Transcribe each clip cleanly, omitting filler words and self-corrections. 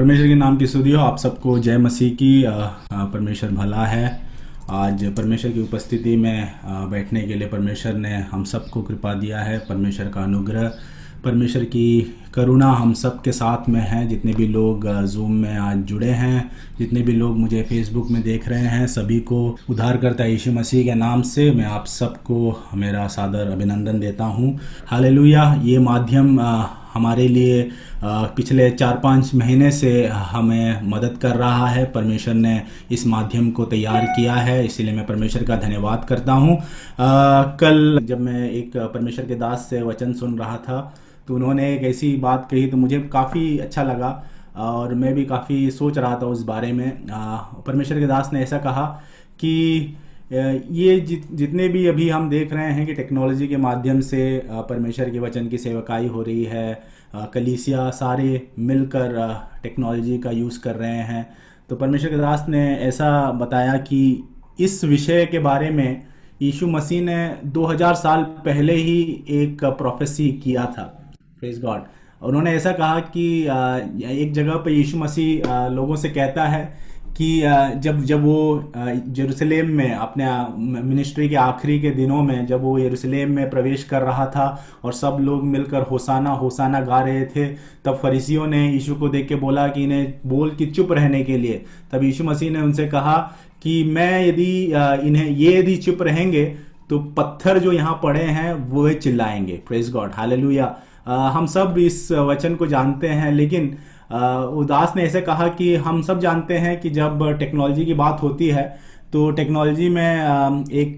परमेश्वर के नाम की स्तुति हो। आप सबको जय मसीह की। परमेश्वर भला है। आज परमेश्वर की उपस्थिति में बैठने के लिए परमेश्वर ने हम सबको कृपा दिया है। परमेश्वर का अनुग्रह, परमेश्वर की करुणा हम सब के साथ में है। जितने भी लोग जूम में आज जुड़े हैं, जितने भी लोग मुझे फेसबुक में देख रहे हैं, सभी को उद्धारकर्ता यीशु मसीह के नाम से मैं आप सबको मेरा सादर अभिनंदन देता हूँ। हालेलुया। ये माध्यम हमारे लिए पिछले 4-5 महीने से हमें मदद कर रहा है। परमेश्वर ने इस माध्यम को तैयार किया है, इसीलिए मैं परमेश्वर का धन्यवाद करता हूँ। कल जब मैं एक परमेश्वर के दास से वचन सुन रहा था तो उन्होंने एक ऐसी बात कही तो मुझे काफ़ी अच्छा लगा और मैं भी काफ़ी सोच रहा था उस बारे में। परमेश्वर के दास ने ऐसा कहा कि ये जितने भी अभी हम देख रहे हैं कि टेक्नोलॉजी के माध्यम से परमेश्वर के वचन की सेवकाई हो रही है, कलीसिया सारे मिलकर टेक्नोलॉजी का यूज़ कर रहे हैं। तो परमेश्वर के दास ने ऐसा बताया कि इस विषय के बारे में यीशु मसीह ने 2000 साल पहले ही एक प्रोफेसी किया था। Praise God. उन्होंने ऐसा कहा कि एक जगह पर यीशु मसीह लोगों से कहता है कि जब वो यरूशलेम में अपने मिनिस्ट्री के आखिरी के दिनों में जब वो यरूशलेम में प्रवेश कर रहा था और सब लोग मिलकर होसाना होसाना गा रहे थे, तब फरीसियों ने यीशु को देख के बोला कि इन्हें बोल कि चुप रहने के लिए। तब यीशु मसीह ने उनसे कहा कि मैं यदि चुप रहेंगे तो पत्थर जो यहाँ पड़े हैं वो चिल्लाएंगे। Praise God. हालेलुया। हम सब इस वचन को जानते हैं, लेकिन उदास ने ऐसे कहा कि हम सब जानते हैं कि जब टेक्नोलॉजी की बात होती है तो टेक्नोलॉजी में एक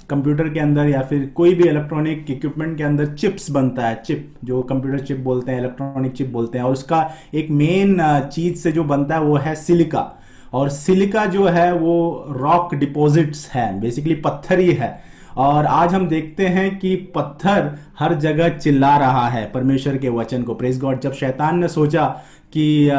कंप्यूटर के अंदर या फिर कोई भी इलेक्ट्रॉनिक इक्विपमेंट के अंदर चिप्स बनता है। चिप जो कंप्यूटर चिप बोलते हैं, इलेक्ट्रॉनिक चिप बोलते हैं, और उसका एक मेन चीज से जो बनता है वो है सिलिका। और सिलिका जो है वो रॉक डिपॉजिट्स है, बेसिकली पत्थर ही है। और आज हम देखते हैं कि पत्थर हर जगह चिल्ला रहा है परमेश्वर के वचन को। Praise God. जब शैतान ने सोचा कि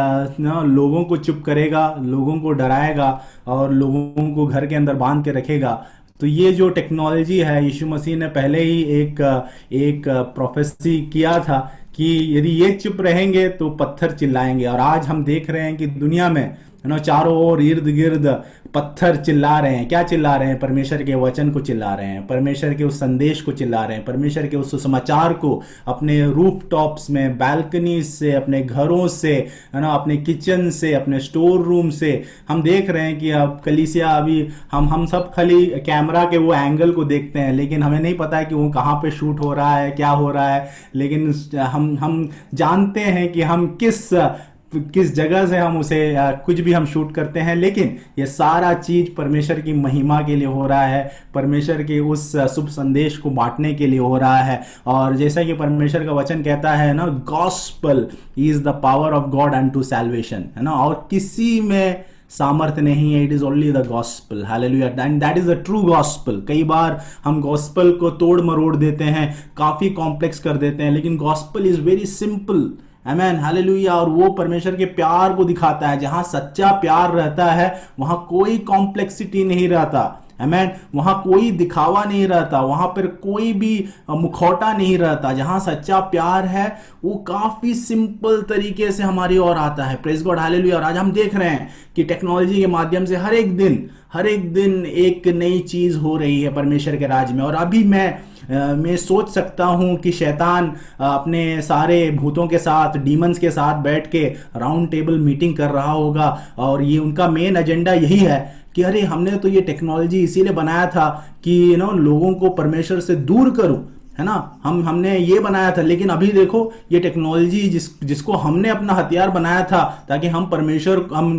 लोगों को चुप करेगा, लोगों को डराएगा और लोगों को घर के अंदर बांध के रखेगा, तो ये जो टेक्नोलॉजी है, यीशु मसीह ने पहले ही एक प्रोफेसी किया था कि यदि ये चुप रहेंगे तो पत्थर चिल्लाएंगे। और आज हम देख रहे हैं कि दुनिया में चारों ओर इर्द गिर्द पत्थर चिल्ला रहे हैं। क्या चिल्ला रहे हैं? परमेश्वर के वचन को चिल्ला रहे हैं, परमेश्वर के उस संदेश को चिल्ला रहे हैं, परमेश्वर के उस समाचार को अपने रूफ टॉप्स में, बैल्कनी से, अपने घरों से, अपने किचन से, अपने स्टोर रूम से। हम देख रहे हैं कि अब कलीसिया अभी हम सब खाली कैमरा के वो एंगल को देखते हैं, लेकिन हमें नहीं पता है कि वो कहाँ पे शूट हो रहा है, क्या हो रहा है। लेकिन हम जानते हैं कि हम किस जगह से हम उसे कुछ भी हम शूट करते हैं, लेकिन ये सारा चीज परमेश्वर की महिमा के लिए हो रहा है, परमेश्वर के उस शुभ संदेश को बांटने के लिए हो रहा है। और जैसा कि परमेश्वर का वचन कहता है ना, gospel is the power of God unto salvation, है ना। और किसी में सामर्थ्य नहीं है, it is only the gospel. Hallelujah. And that is the true gospel. कई बार हम गॉस्पल को तोड़ मरोड़ देते हैं, काफी कॉम्प्लेक्स कर देते हैं, लेकिन gospel is very simple. Amen. Hallelujah. और वो परमेश्वर के प्यार को दिखाता है। जहां सच्चा प्यार रहता है वहां कोई कॉम्प्लेक्सिटी नहीं रहता। आमेन। वहां कोई दिखावा नहीं रहता, वहां पर कोई भी मुखौटा नहीं रहता। जहां सच्चा प्यार है वो काफी सिंपल तरीके से हमारी ओर आता है। Praise God. हालेलुया। और आज हम देख रहे हैं कि टेक्नोलॉजी के माध्यम से हर एक दिन एक नई चीज हो रही है परमेश्वर के राज में। और अभी मैं सोच सकता हूं कि शैतान अपने सारे भूतों के साथ, डीमंस के साथ बैठ के राउंड टेबल मीटिंग कर रहा होगा, और ये उनका मेन एजेंडा यही है कि अरे हमने तो ये टेक्नोलॉजी इसीलिए बनाया था कि लोगों को परमेश्वर से दूर करूं, है ना। हमने ये बनाया था, लेकिन अभी देखो ये टेक्नोलॉजी जिसको हमने अपना हथियार बनाया था ताकि हम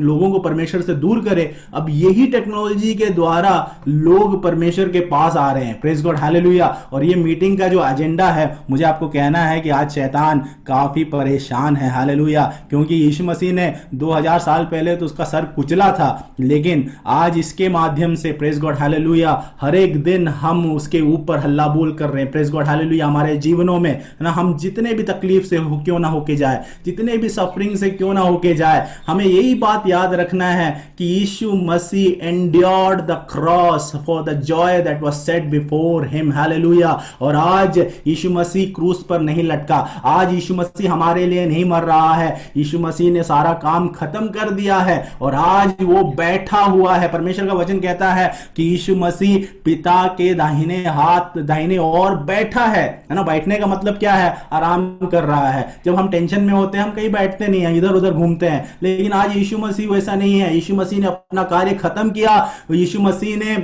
लोगों को परमेश्वर से दूर करें, अब यही टेक्नोलॉजी के द्वारा लोग परमेश्वर के पास आ रहे हैं। Praise God. हालेलुया। और ये मीटिंग का जो एजेंडा है, मुझे आपको कहना है कि आज शैतान काफी परेशान है। हालेलुया। क्योंकि यीशु मसीह ने 2000 साल पहले तो उसका सर कुचला था, लेकिन आज इसके माध्यम से, प्रेज गॉड हालेलुया, हर एक दिन हम उसके ऊपर हल्ला बोल कर रहे हैं। प्रेज गॉड हालेलुया, हमारे जीवनों में ना हम जितने भी तकलीफ से क्यों ना होके जाए, जितने भी सफरिंग से क्यों ना होके जाए, हमें यही बात याद रखना है कि Yeshu Masih endured the cross for the joy that was set before him, hallelujah. और आज यीशु मसीह क्रूस पर नहीं लटका, आज यीशु मसीह हमारे लिए नहीं मर रहा है, यीशु मसीह ने सारा काम खत्म कर दिया है और आज वो बैठा हुआ है। परमेश्वर का वचन कहता है कि यीशु मसीह पिता के दाहिने हाथ दाहिने ओर बैठा है ना। बैठने का मतलब क्या है? आराम कर रहा है। जब हम टेंशन में होते हैं हम कहीं बैठते नहीं हैं, इधर उधर घूमते हैं, लेकिन आज यीशु मसीह वैसा नहीं है। यीशु मसीह ने अपना कार्य खत्म किया। यीशु मसीह ने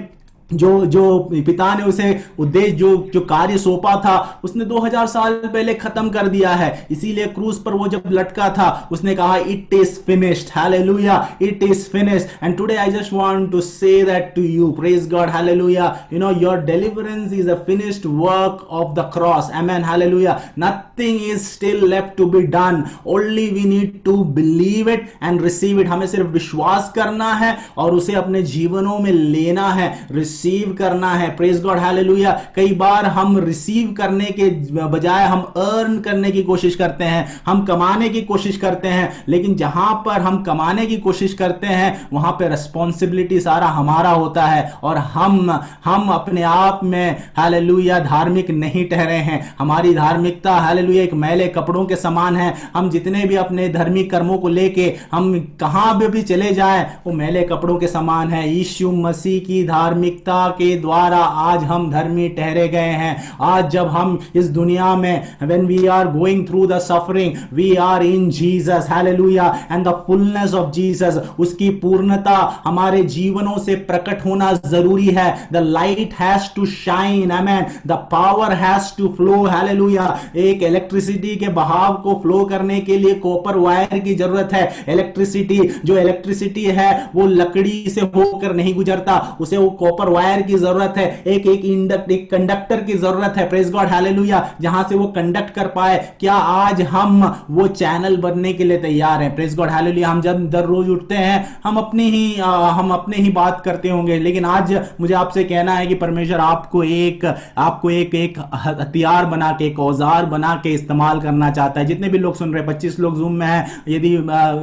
जो पिता ने उसे उद्देश्य जो कार्य सौंपा था उसने 2000 साल पहले खत्म कर दिया है। इसीलिए क्रूस पर वो जब लटका था उसने कहा it is finished, hallelujah, it is finished. And today I just want to say that to you, praise God, hallelujah. You know your deliverance is a finished work of the cross, amen, hallelujah. Nothing is still left to be done, only we need to believe it and receive it. हमें सिर्फ विश्वास करना है और उसे अपने जीवनों में लेना है, रिसीव करना है, प्रेज गॉड, हालेलुया। कई बार हम रिसीव करने के बजाय हम अर्न करने की कोशिश करते हैं, हम कमाने की कोशिश करते हैं, लेकिन जहां पर हम कमाने की कोशिश करते हैं वहां पे रिस्पॉन्सिबिलिटी सारा हमारा होता है और हम अपने आप में, हालेलुया, धार्मिक नहीं ठहरे हैं। हमारी धार्मिकता, हालेलुया, एक मैले कपड़ों के समान है। हम जितने भी अपने धार्मिक कर्मों को लेके हम कहां भी चले जाएं वो मैले कपड़ों के समान है। यीशु मसीह की धार्मिकता के द्वारा आज हम धर्मी ठहरे गए हैं। आज जब हम इस दुनिया में when we are going through the suffering we are in Jesus, hallelujah, and the fullness of Jesus, उसकी पूर्णता हमारे जीवनों से प्रकट होना जरूरी है। The light has to shine, amen, the power has to flow, hallelujah। एक इलेक्ट्रिसिटी के बहाव को फ्लो करने के लिए कॉपर वायर की जरूरत है। इलेक्ट्रिसिटी है वो लकड़ी से होकर नहीं गुजरता, उसे वो कॉपर वायर की जरूरत है, एक कंडक्टर की जरूरत है, प्रेज गॉड, हालेलुया, जहां से वो कंडक्ट कर पाए। क्या आज हम वो चैनल बनने के लिए तैयार हैं? Praise God, hallelujah. हम जब दर रोज उठते हैं हम अपने ही बात करते होंगे, लेकिन आज मुझे आपसे कहना है कि परमेश्वर आपको एक हथियार बना के, एक औजार बना के इस्तेमाल करना चाहता है। जितने भी लोग सुन रहे हैं, 25 लोग जूम में हैं, यदि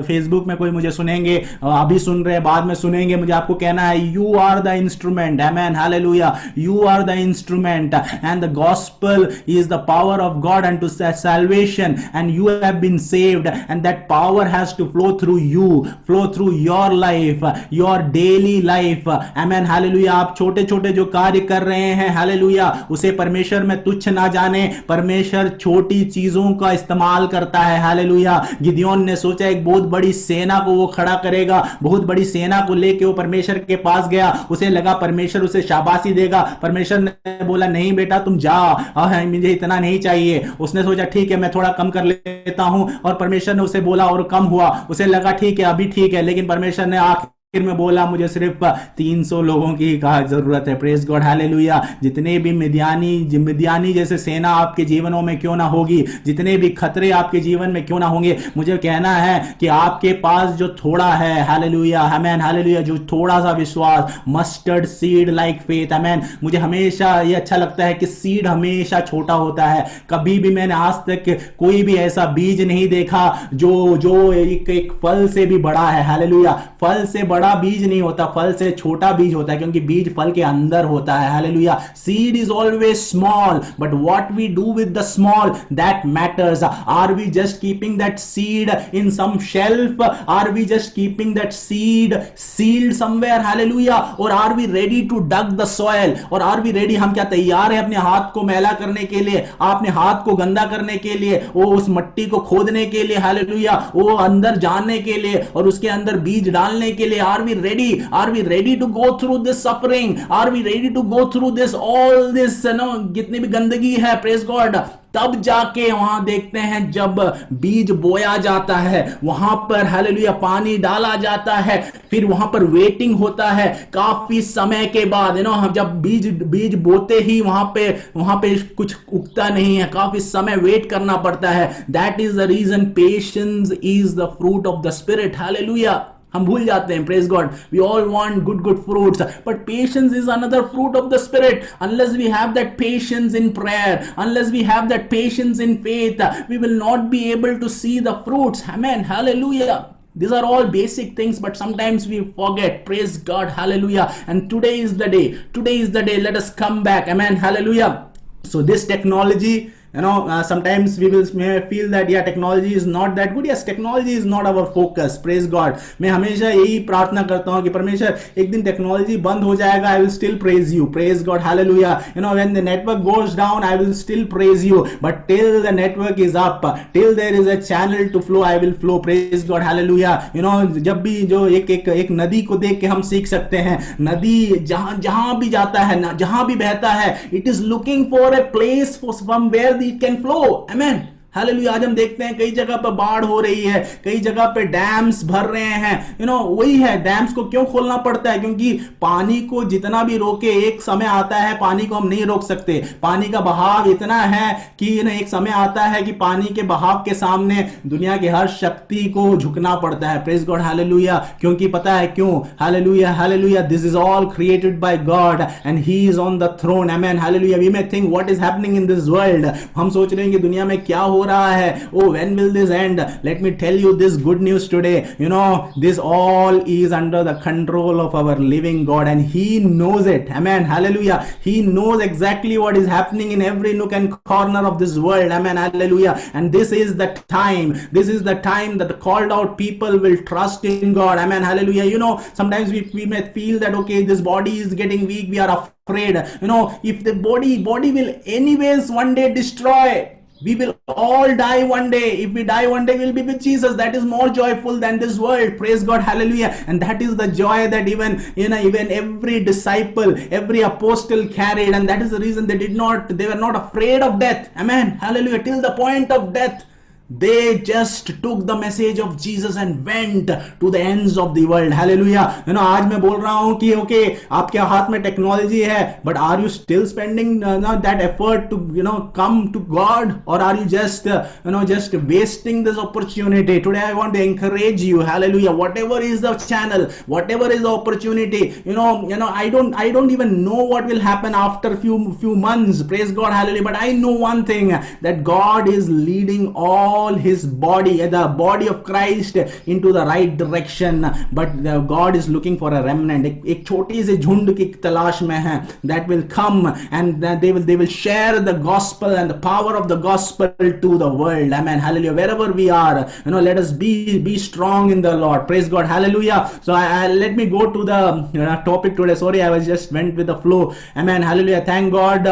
फेसबुक में कोई मुझे सुनेंगे, अभी सुन रहे हैं, बाद में सुनेंगे, मुझे आपको कहना है you are the instrument, amen, hallelujah, you are the instrument and the gospel is the power of God unto salvation and you have been saved and that power has to flow through you, flow through your life, your daily life, amen, hallelujah। आप छोटे छोटे जो कार्य कर रहे हैं, hallelujah, उसे परमेश्वर में तुच्छ ना जाने। परमेश्वर छोटी चीजों का इस्तेमाल करता है, हालेलुया। गिदयोन ने सोचा एक बहुत बड़ी सेना को वो खड़ा करेगा, बहुत बड़ी सेना को लेके वो परमेश्वर के पास गया, उसे लगा परमेश्वर उसे शाबाशी देगा। परमेश्वर ने बोला नहीं बेटा तुम जाओ, मुझे इतना नहीं चाहिए। उसने सोचा ठीक है मैं थोड़ा कम कर लेता हूं, और परमेश्वर ने उसे बोला और कम हुआ। उसे लगा ठीक है अभी ठीक है, लेकिन परमेश्वर ने आखिर में बोला मुझे सिर्फ 300 लोगों की जरूरत है, प्रेज गॉड, हालेलुया। जितने भी मिद्यानी जैसे सेना आपके जीवनों में क्यों ना होगी, जितने भी खतरे आपके जीवन में क्यों ना होंगे, मुझे कहना है कि आपके पास जो थोड़ा है, हालेलुया, आमेन, हालेलुया, जो थोड़ा सा विश्वास, मस्टर्ड सीड लाइक फेथ, आमेन। मुझे हमेशा ये अच्छा लगता है कि सीड हमेशा छोटा होता है। कभी भी मैंने आज तक कोई भी ऐसा बीज नहीं देखा जो एक फल से भी बड़ा है, हालेलुया। फल से बड़ा बीज नहीं होता, फल से छोटा बीज होता है, क्योंकि बीज फल के अंदर होता है, hallelujah. Seed is always small but what we do with the small that matters. Are we just keeping that seed in some shelf? Are we just keeping that seed sealed somewhere, hallelujah? और are we ready to dug the soil? और are we ready, हम क्या तैयार है अपने हाथ को मैला करने के लिए, अपने हाथ को गंदा करने के लिए, वो उस मिट्टी को खोदने के लिए, हालेलुया, वो अंदर जाने के लिए और उसके अंदर बीज डालने के लिए? Are we ready? Are we ready to go through this suffering? Are we ready to go through this all this, जितनी भी गंदगी है, praise God? तब जाके वहां देखते हैं जब बीज बोया जाता है, वहां पर हालेलुया पानी डाला जाता है, फिर वहां पर वेटिंग होता है काफी समय के बाद, हम जब बीज बोते ही वहां पे कुछ उगता नहीं है, काफी समय वेट करना पड़ता है। That is the reason patience is the fruit of the spirit, hallelujah. हम भूल जाते हैं. Praise God. We all want good fruits, but patience is another fruit of the spirit. Unless we have that patience in prayer, unless we have that patience in faith, we will not be able to see the fruits. Amen. Hallelujah. These are all basic things, but sometimes we forget. Praise God. Hallelujah. And today is the day. Today is the day. Let us come back. Amen. Hallelujah. So this technology, sometimes we may feel that yeah, technology is not that good. Yes, technology is not our focus. Praise God. मैं हमेशा यही प्रार्थना करता हूँ कि परमेश्वर एक दिन टेक्नोलॉजी बंद हो जाएगा, I will still praise you. Praise God. Hallelujah. When the network goes down, I will still praise you. But till the network is up, till there is a channel to flow, I will flow. Praise God. Hallelujah. जब भी जो एक नदी को देख के हम सीख सकते हैं, नदी जहां भी जाता है, जहां भी बहता है, it is looking for a place from where it can flow. Amen. Hallelujah. आज हम देखते हैं कई जगह पर बाढ़ हो रही है, कई जगह पे डैम्स भर रहे हैं. वही है, डैम्स को क्यों खोलना पड़ता है? क्योंकि पानी को जितना भी रोके, एक समय आता है पानी को हम नहीं रोक सकते. पानी का बहाव इतना है कि एक समय आता है कि पानी के बहाव के सामने दुनिया की हर शक्ति को झुकना पड़ता है. Praise God. हालेलुया. क्योंकि पता है क्यों? Hallelujah. Hallelujah. This is all created by God and he is on the throne. Amen. Hallelujah. We may think what is happening in this world. हम सोच रहे हैं कि दुनिया में क्या हो रहा है. Oh, when will this end? Let me tell you this good news today. This all is under the control of our living God, and he knows it. Amen. Hallelujah. He knows exactly what is happening in every nook and corner of this world. Amen. Hallelujah. And this is the time. This is the time that the called out people will trust in God. Amen. Hallelujah. Sometimes we may feel that okay, this body is getting weak, we are afraid. If the body will anyways one day destroy, we will all die one day. If we die one day, we'll be with Jesus. That is more joyful than this world. Praise God. Hallelujah. And that is the joy that even every disciple, every apostle carried. And that is the reason they were not afraid of death. Amen. Hallelujah. Till the point of death, they just took the message of Jesus and went to the ends of the world. Hallelujah. आज मैं बोल रहा हूं कि okay, आपके हाथ में technology है, but are you still spending that effort to come to God, or are you just just wasting this opportunity? Today I want to encourage you. Hallelujah. Whatever is the channel, whatever is the opportunity, I don't even know what will happen after few months. Praise God. Hallelujah. But I know one thing, that God is leading all his body, the body of Christ, into the right direction. But God is looking for a remnant. एक छोटी सी झुंड की तलाश में है, that will come and they will share the gospel and the power of the gospel to the world. Amen. Hallelujah. Wherever we are, let us be strong in the Lord. Praise God. Hallelujah. So let me go to the topic today. Sorry, I was just went with the flow. Amen. Hallelujah. Thank God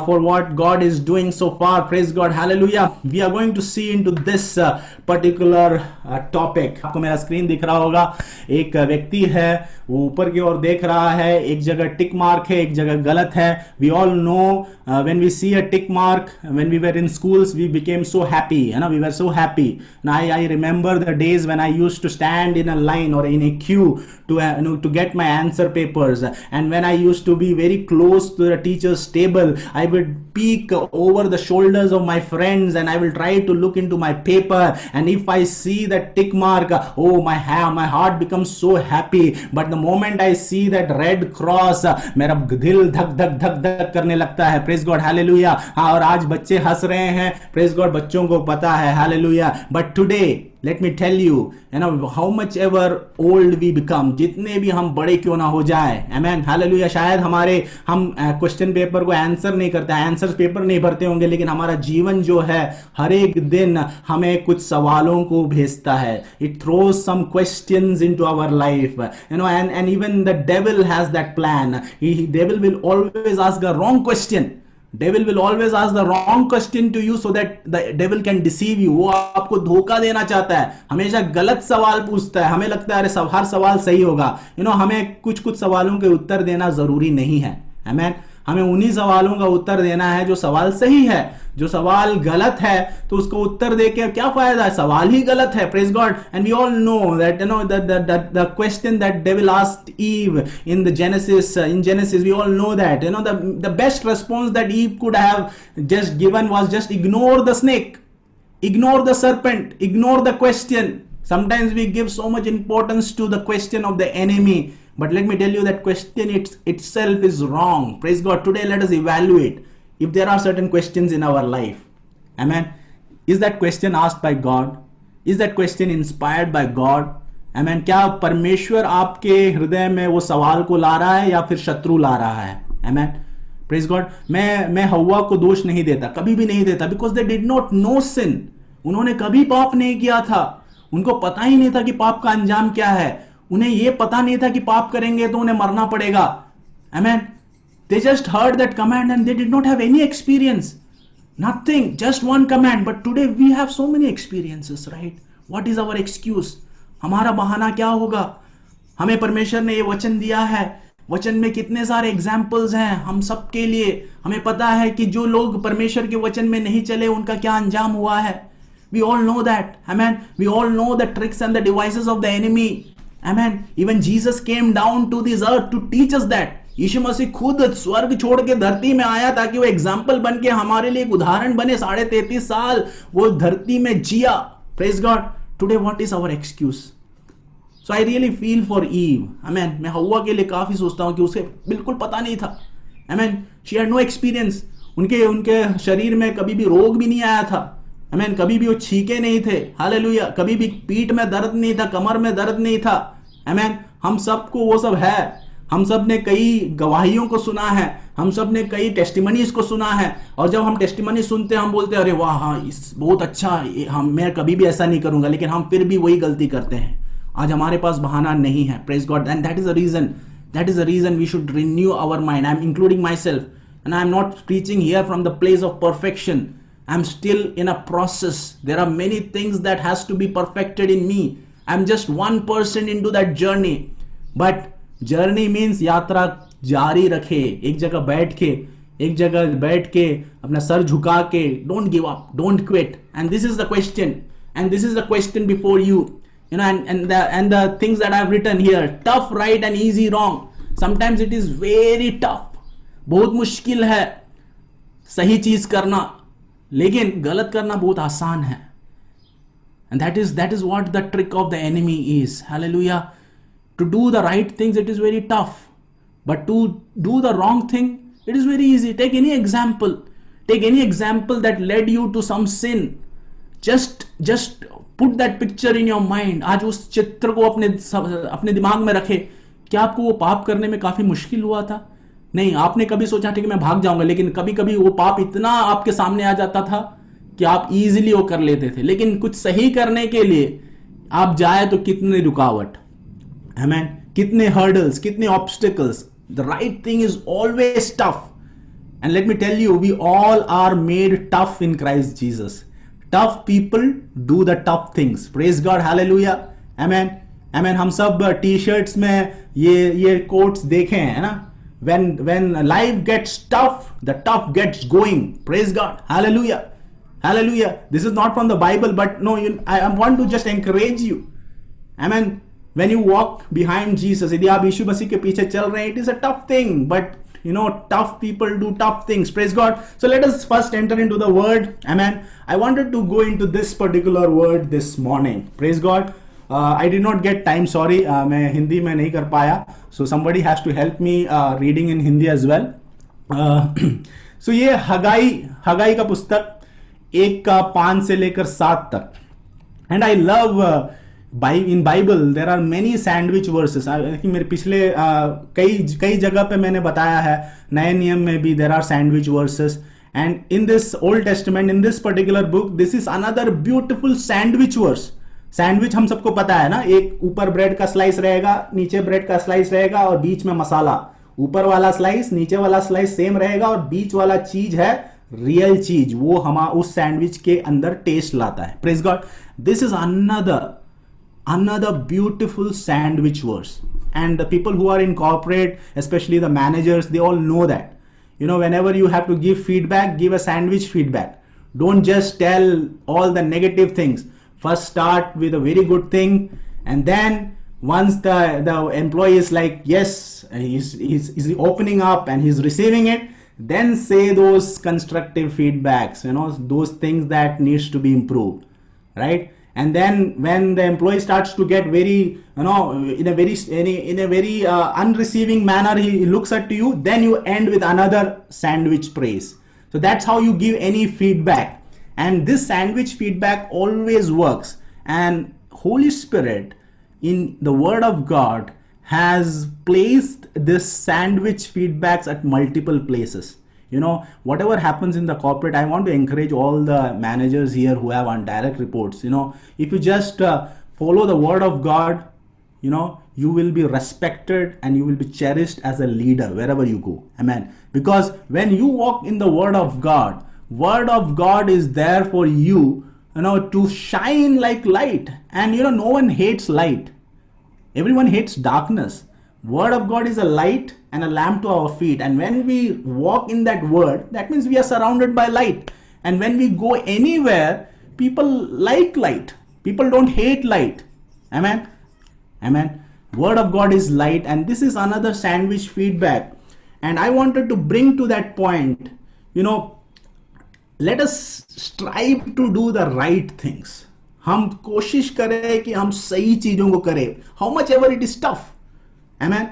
for what God is doing so far. Praise God. Hallelujah. We are going to see into this particular topic. आपको मेरा screen दिख रहा होगा. एक व्यक्ति है, वो ऊपर की ओर देख रहा है. एक जगह टिक मार्क है, एक जगह गलत है. We all know when we see a tick mark, when we were in schools, we became so happy. We were so happy. And I remember the days when I used to stand in a line or in a queue to get my answer papers. And when I used to be very close to the teacher's table, I would peek over the shoulders of my friends and I will try to look into my paper. And if I see that tick mark, oh, my heart becomes so happy. But the moment I see that red cross, मेरा दिल धक धक धक धक करने लगता है. Praise God. Hallelujah. हाँ, और आज बच्चे हंस रहे हैं. Praise God. बच्चों को पता है. Hallelujah. But today let me tell you, how much ever old we become, जितने भी हम बड़े क्यों ना हो जाए. Amen. Hallelujah. शायद हम क्वेश्चन पेपर को आंसर नहीं करते, आंसर पेपर नहीं भरते होंगे, लेकिन हमारा जीवन जो है हर एक दिन हमें कुछ सवालों को भेजता है. It throws some questions into our life. And even the devil has that plan. Devil will always ask a wrong question. Devil will always ask the wrong question to you so that the devil can deceive you. वो आपको धोखा देना चाहता है. हमेशा गलत सवाल पूछता है. हमें लगता है अरे हर सवाल सही होगा. हमें कुछ सवालों के उत्तर देना जरूरी नहीं है. Amen. हमें उन्हीं सवालों का उत्तर देना है जो सवाल सही है. जो सवाल गलत है तो उसको उत्तर देके क्या फायदा है? सवाल ही गलत है. Praise God. And we all know that the question that devil asked Eve in the Genesis, we all know that the best response that Eve could have just given was just ignore the snake, ignore the serpent, ignore the question. Sometimes we give so much importance to the question of the enemy, but let me tell you that question itself is wrong. Praise God. Today let us evaluate if there are certain questions in our life. Amen. Is that question asked by God? Is that question inspired by God? Amen. क्या परमेश्वर आपके हृदय में वो सवाल को ला रहा है या फिर शत्रु ला रहा है? Amen. Praise God. मैं हव्वा को दोष नहीं देता, कभी भी नहीं देता, because they did not know sin. उन्होंने कभी पाप नहीं किया था, उनको पता ही नहीं था कि पाप का अंजाम क्या है, उन्हें ये पता नहीं था कि पाप करेंगे तो उन्हें मरना पड़ेगा. Amen. They just heard that command and they did not have any experience. Nothing, just one command. But today we have so many experiences, right? What is our excuse? हमारा बहाना क्या होगा? हमें परमेश्वर ने ये वचन दिया है, वचन में कितने सारे एग्जाम्पल्स हैं हम सब के लिए. हमें पता है कि जो लोग परमेश्वर के वचन में नहीं चले उनका क्या अंजाम हुआ है. We all know that. Amen. We all know the tricks and the devices of the enemy. Amen. Even Jesus came down to this earth to teach us that. यीशु मसीह खुद स्वर्ग छोड़ के धरती में आया ताकि वो एग्जाम्पल बन के हमारे लिए एक उदाहरण बने. 33.5 साल वो धरती में जिया. Praise God. Today what is our excuse? So I really feel for Eve. Amen. मैं हव्वा के लिए काफी सोचता हूँ कि उसे बिल्कुल पता नहीं था. Amen. She had no experience. उनके शरीर में कभी भी रोग भी नहीं आया था. Amen. कभी भी वो छीके नहीं थे. हालेलुया. कभी भी पीठ में दर्द नहीं था, कमर में दर्द नहीं था. Amen. हम सबको वो सब है. हम सब ने कई गवाहियों को सुना है, हम सब ने कई टेस्टिमनीज को सुना है, और जब हम टेस्टिमनी सुनते हैं हम बोलते हैं अरे वाह, हाँ बहुत अच्छा, मैं कभी भी ऐसा नहीं करूंगा, लेकिन हम फिर भी वही गलती करते हैं. आज हमारे पास बहाना नहीं है. Praise God. And that is the reason we should renew our mind. I am including myself, and I am not preaching here from the place of perfection. I am still in a process. There are many things that has to be perfected in me. I am just 1% into that journey. But journey means यात्रा जारी रखे, एक जगह बैठ के अपना sir झुका के, don't give up, don't quit. And this is the question before you. You know, and the things that I've written here, tough right and easy wrong. Sometimes it is very tough. बहुत मुश्किल है सही चीज करना, लेकिन गलत करना बहुत आसान है. And that is what the trick of the enemy is. Hallelujah. To do the right things, it is very tough. But to do the wrong thing, it is very easy. Take any example. Take any example that led you to some sin. Just put that picture in your mind. आज उस चित्र को अपने दिमाग में रखे. क्या आपको वो पाप करने में काफी मुश्किल हुआ था? नहीं. आपने कभी सोचा था कि मैं भाग जाऊंगा, लेकिन कभी कभी वो पाप इतना आपके सामने आ जाता था कि आप इजीली वो कर लेते थे. लेकिन कुछ सही करने के लिए आप जाए तो कितनी रुकावट, Amen. कितने hurdles, कितने obstacles. The right thing is always tough. And let me tell you, we all are made tough in Christ Jesus. Tough people do the tough things. Praise God. Hallelujah. Amen. Amen. हम सब t-shirts में ये quotes देखे हैं ना. When life gets tough, the tough gets going. Praise God. Hallelujah. Hallelujah. This is not from the Bible, but no, I want to just encourage you. Amen. When you walk behind Jesus, यदि आप यीशु मसीह के पीछे चल रहे हैं, it is a tough thing, but you know, tough people do tough things. Praise God. So let us first enter into the word. Amen. I wanted to go into this particular word this morning. Praise God. I did not get time, sorry. मैं हिंदी में नहीं कर पाया. So somebody has to help me reading in Hindi as well. So ये हगाई का पुस्तक 1:5 से लेकर 7 तक. And I love in Bible there are many sandwich verses. मेरे पिछले कई जगह पे मैंने बताया है, नए नियम में भी there are sandwich verses, and in this Old Testament, in this particular book, this is another beautiful sandwich verse. Sandwich हम सबको पता है ना, एक ऊपर ब्रेड का स्लाइस रहेगा, नीचे ब्रेड का स्लाइस रहेगा और बीच में मसाला. ऊपर वाला स्लाइस, नीचे वाला स्लाइस सेम रहेगा और बीच वाला चीज है रियल चीज, वो हम उस सैंडविच के अंदर टेस्ट लाता है. Praise God. This is another beautiful sandwich verse, and the people who are in corporate, especially the managers, they all know that, you know, whenever you have to give feedback, give a sandwich feedback. Don't just tell all the negative things. First start with a very good thing, and then once the employee is like, yes, he's opening up and he's receiving it, then say those constructive feedbacks, you know, those things that needs to be improved, right? And then when the employee starts to get very, in a very unreceiving manner, he looks at you, then you end with another sandwich praise. So that's how you give any feedback, and this sandwich feedback always works. And Holy Spirit in the Word of God has placed this sandwich feedbacks at multiple places. Whatever happens in the corporate, I want to encourage all the managers here who have on direct reports. If you just follow the Word of God, you will be respected and you will be cherished as a leader wherever you go. Amen. Because when you walk in the Word of God is there for you, to shine like light. And no one hates light. Everyone hates darkness. Word of God is a light and a lamp to our feet. And when we walk in that word, that means we are surrounded by light. And when we go anywhere, people like light. People don't hate light. Amen. Amen. Word of God is light, and this is another sandwich feedback. And I wanted to bring to that point, let us strive to do the right things. हम कोशिश करें कि हम सही चीजों को करें, how much ever it is tough. Amen.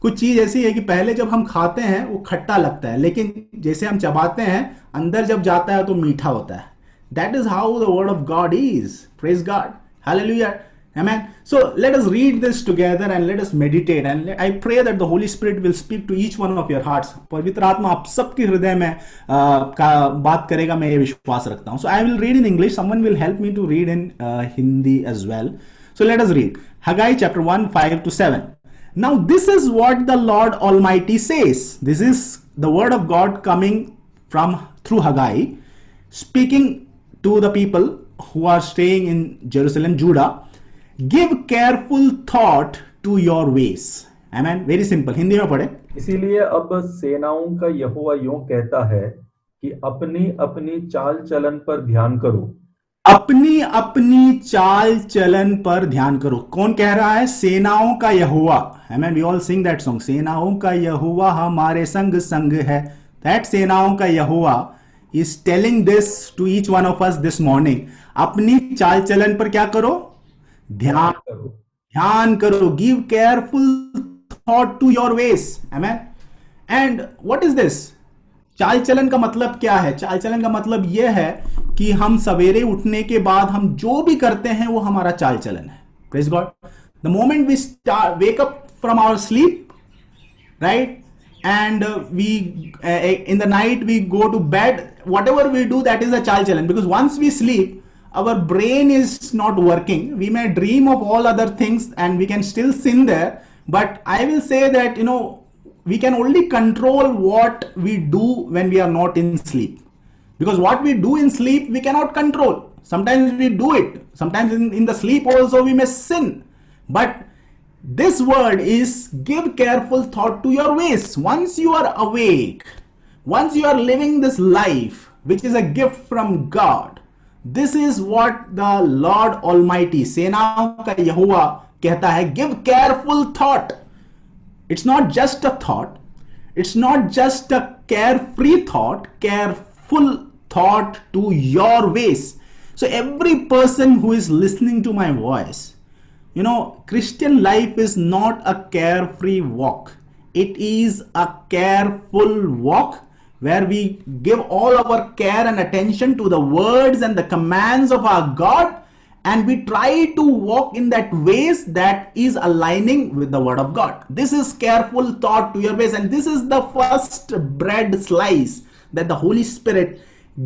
कुछ चीज ऐसी है कि पहले जब हम खाते हैं वो खट्टा लगता है, लेकिन जैसे हम चबाते हैं अंदर जब जाता है तो मीठा होता है. That is how the word of God is. Praise God. Hallelujah. Amen. So let us read this together and let us meditate, and I pray that the Holy Spirit will speak to each one of your hearts. पवित्र आत्मा आप सबके हृदय में बात करेगा, मैं ये विश्वास रखता हूँ. So I will read in English. Someone will help me to read in Hindi as well. So let us read Haggai chapter 1, 5 to 7. Now this is what the Lord Almighty says. This is the word of God coming through Haggai, speaking to the people who are staying in Jerusalem, Judah. Give careful thought to your ways. Amen. Very simple. Hindi में पढ़े. इसीलिए अब सेनाओं का यहोवा यूं कहता है कि अपनी अपनी चाल चलन पर ध्यान करो. अपनी अपनी चाल चलन पर ध्यान करो. कौन कह रहा है? सेनाओं का यहोवा. Amen. We all sing that song. सेनाओं का यहोवा हमारे संग संग है. That सेनाओं का यहोवा is telling this to each one of us this morning. अपनी चाल चलन पर क्या करो? ध्यान करो. Give careful thought to your ways. Amen. And what is this? चाल चलन का मतलब क्या है? चाल चलन का मतलब यह है कि हम सवेरे उठने के बाद हम जो भी करते हैं वो हमारा चाल चलन है. Praise God. The moment we wake up from our sleep, right? And in the night we go to bed, whatever we do, that is a चाल चलन. Because once we sleep, our brain is not working. We may dream of all other things and we can still sin there. But I will say that, we can only control what we do when we are not in sleep. Because what we do in sleep, we cannot control. Sometimes we do it. Sometimes in the sleep also we may sin. But this word is give careful thought to your ways. Once you are awake, once you are living this life, which is a gift from God, this is what the Lord Almighty, सेनाओं का यहोवा कहता है, give careful thought. It's not just a thought. It's not just a carefree thought, careful thought to your ways. So every person who is listening to my voice, Christian life is not a carefree walk. It is a careful walk where we give all our care and attention to the words and the commands of our God, and we try to walk in that ways that is aligning with the word of God. This is careful thought to your ways, and this is the first bread slice that the Holy Spirit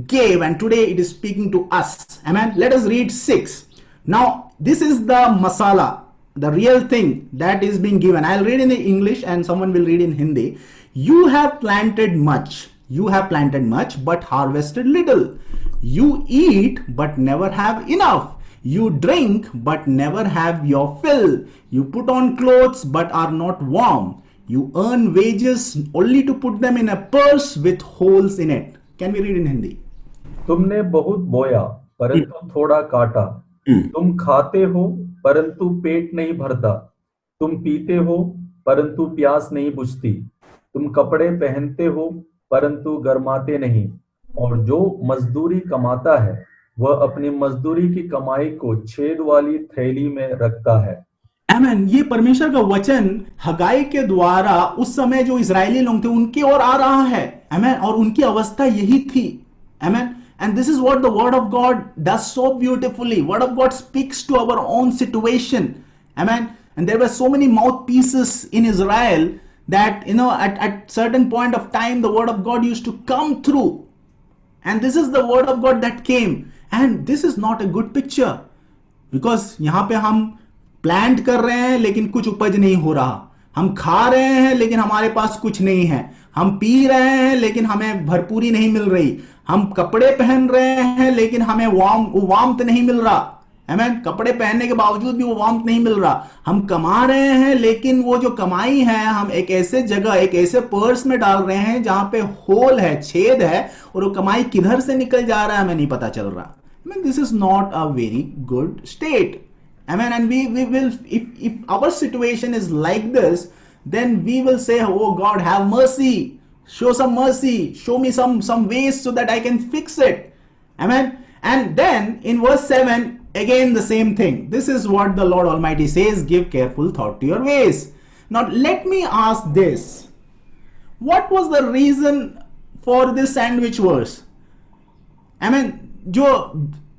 gave, and today it is speaking to us. Amen. Let us read 6. Now this is the masala, the real thing that is being given. I'll read in English and someone will read in Hindi. You have planted much, but harvested little. You eat but never have enough. You drink but never have your fill. You put on clothes but are not warm. You earn wages only to put them in a purse with holes in it. Can we read in Hindi? तुमने बहुत बोया परंतु थोड़ा काटा. तुम खाते हो परंतु पेट नहीं भरता. तुम पीते हो परंतु प्यास नहीं बुझती. तुम कपड़े पहनते हो परंतु गर्माते नहीं. और जो मजदूरी कमाता है वह अपनी मजदूरी की कमाई को छेद वाली थैली में रखता है। आमेन। ये परमेश्वर का वचन हगाई के द्वारा उस समय जो इजरायली लोग थे उनकी ओर आ रहा है। आमेन। और उनकी अवस्था यही थी। आमेन। And this is what the word of God does so beautifully. Word of God speaks to our own situation. Amen. And there were so many mouthpieces in Israel that, at certain point of time, the word of God used to come through. And this is the word of God that came. And this is not a good picture. Because यहाँ पे हम plant कर रहे हैं लेकिन कुछ उपज नहीं हो रहा। हम खा रहे हैं लेकिन हमारे पास कुछ नहीं है। हम पी रहे हैं लेकिन हमें भरपूरी नहीं मिल रही। हम कपड़े पहन रहे हैं लेकिन हमें वार्मथ नहीं मिल रहा। आमीन। कपड़े पहनने के बावजूद भी वो वार्मथ नहीं मिल रहा। हम कमा रहे हैं लेकिन वो जो कमाई है हम एक ऐसे जगह, एक ऐसे पर्स में डाल रहे हैं जहां पे होल है, छेद है, और वो कमाई किधर से निकल जा रहा है हमें नहीं पता चल रहा। This is not a very good state. Amen. And we will, if our situation is like this, then we will say, oh God, have mercy, show some mercy, show me some ways so that I can fix it. Amen. And then in verse 7, again the same thing. This is what the Lord Almighty says, give careful thought to your ways. Now let me ask this. What was the reason for this sandwich verse? Amen.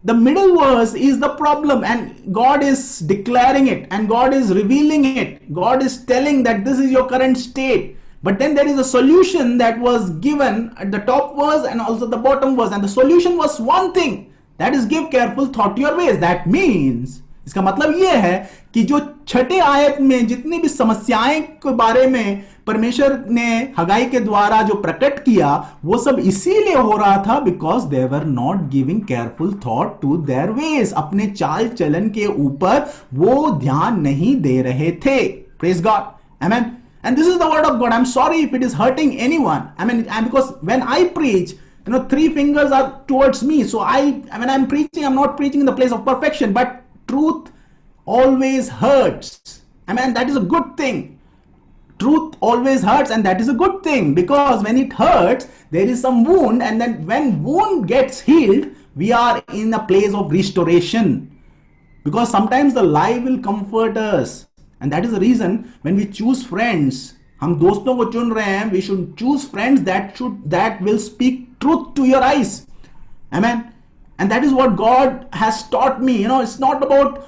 The middle verse is the problem, and God is declaring it and God is revealing it. God is telling that this is your current state. But then there is a solution that was given at the top verse and also the bottom verse, and the solution was one thing, that is give careful thought to your ways. That means, इसका मतलब यह है कि जो छठे आयत में जितनी भी समस्याएं के बारे में परमेश्वर ने हगाई के द्वारा जो प्रकट किया वो सब इसीलिए हो रहा था because they were not giving careful thought to their ways. अपने चाल चलन के ऊपर वो ध्यान नहीं दे रहे थे। Praise God. Amen. And this is the word of God. I'm sorry if it is hurting anyone. Because when I preach, three fingers are towards me. So when I'm preaching, I'm not preaching in the place of perfection, but truth always hurts. That is a good thing. Truth always hurts, and that is a good thing, because when it hurts, there is some wound, and then when wound gets healed, we are in a place of restoration. Because sometimes the lie will comfort us, and that is the reason when we choose friends, हम दोस्तों को चुन रहे हैं, we should choose friends that will speak truth to your eyes. Amen. And that is what God has taught me. It's not about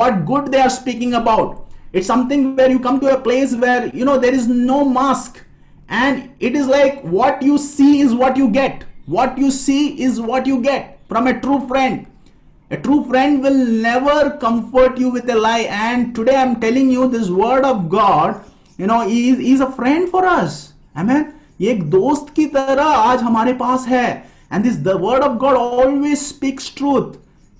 what good they are speaking about. It's something where you come to a place where there is no mask, and it is like what you see is what you get. What you see is what you get from a true friend. A true friend will never comfort you with a lie. And today I'm telling you, this word of God, he is a friend for us. Amen. ये एक दोस्त की तरह आज हमारे पास है. And the word of God always speaks truth.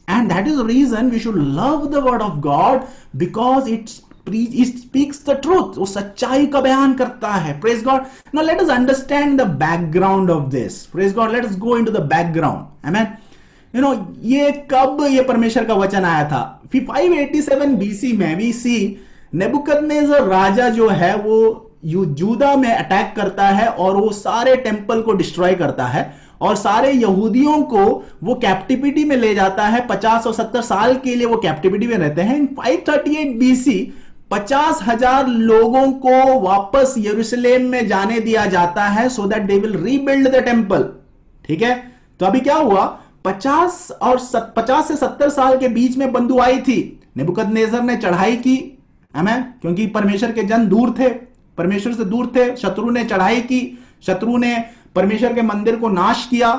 And that is the reason we should love the word of God, because it speaks the truth. वो सच्चाई का बयान करता है. Praise God. Now let us understand the background of this. Praise God. Let us go into the background. Amen. ये कब ये परमेश्वर का वचन आया था? 587 BC में we see नेबुकदनेस्सर राजा जो है वो यहूदा में अटैक करता है और वो सारे टेंपल को डिस्ट्रॉय करता है और सारे यहूदियों को वो कैप्टिविटी में ले जाता है। 50 और 70 साल के लिए वो कैप्टिविटी में रहते हैं। 538 BC 50,000 लोगों को वापस यरूशलेम में जाने दिया जाता है, so that they will rebuild the temple. ठीक है, तो अभी क्या हुआ? 50 से 70 साल के बीच में बंदुआई थी। नेबुकदनेस्सर ने चढ़ाई की, क्योंकि परमेश्वर के जन दूर थे, परमेश्वर से दूर थे। शत्रु ने चढ़ाई की, शत्रु ने परमेश्वर के मंदिर को नाश किया।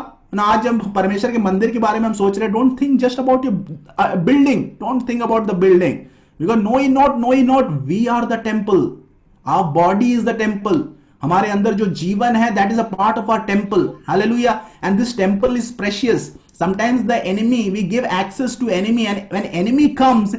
आज जब परमेश्वर के मंदिर के बारे में हम सोच रहे हैं, don't think just about your building, don't think about the building, because know you not we are the temple, our body is the temple. हमारे अंदर जो जीवन है, that is a part of our temple. Hallelujah. And this temple is precious. Sometimes the enemy, we give access to enemy, and when enemy comes,